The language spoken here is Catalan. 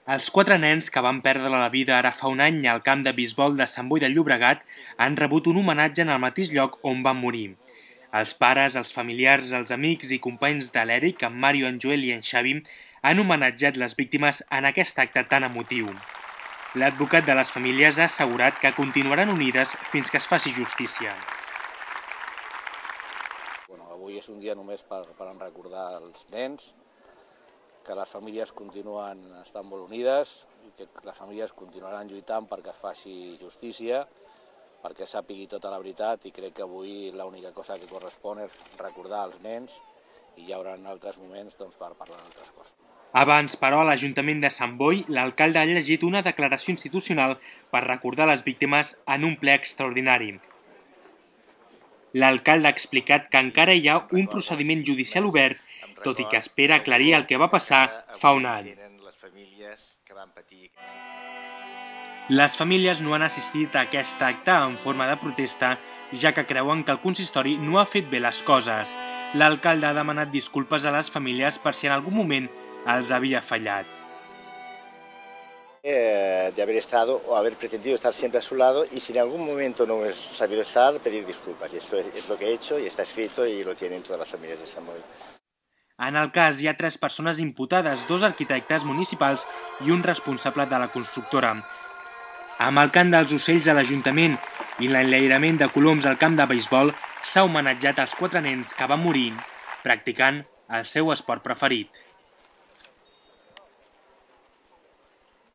Els 4 nens que van perdre la vida ara fa un any al camp de beisbol de Sant Boi de Llobregat han rebut un homenatge en el mateix lloc on van morir. Els pares, els familiars, els amics i companys de l'Eric, en Mario, en Joel i en Xavi, han homenatjat les víctimes en aquest acte tan emotiu. L'advocat de les famílies ha assegurat que continuaran unides fins que es faci justícia. Avui és un dia només per recordar els nens, que les famílies continuen estant molt unides i que les famílies continuaran lluitant perquè es faci justícia, perquè sàpigui tota la veritat, i crec que avui l'única cosa que correspon és recordar els nens i hi haurà altres moments per parlar d'altres coses. Abans, però, a l'Ajuntament de Sant Boi, l'alcalde ha llegit una declaració institucional per recordar les víctimes en un ple extraordinari. L'alcalde ha explicat que encara hi ha un procediment judicial obert, tot i que espera aclarir el que va passar fa un any. Les famílies no han assistit a aquest acte en forma de protesta, ja que creuen que el consistori no ha fet bé les coses. L'alcalde ha demanat disculpes a les famílies per si en algun moment els havia fallat. De haber estado o haber pretendido estar siempre a su lado, y si en algún momento no he sabido estar, pedir disculpas. Y esto es lo que he hecho y está escrito y lo tienen todas las familias de Sant Boi. En el cas hi ha 3 persones imputades, 2 arquitectes municipals i un responsable de la constructora. Amb el cant dels ocells a l'Ajuntament i l'enlairament de coloms al camp de beisbol s'ha homenatjat als 4 nens que van morir practicant el seu esport preferit.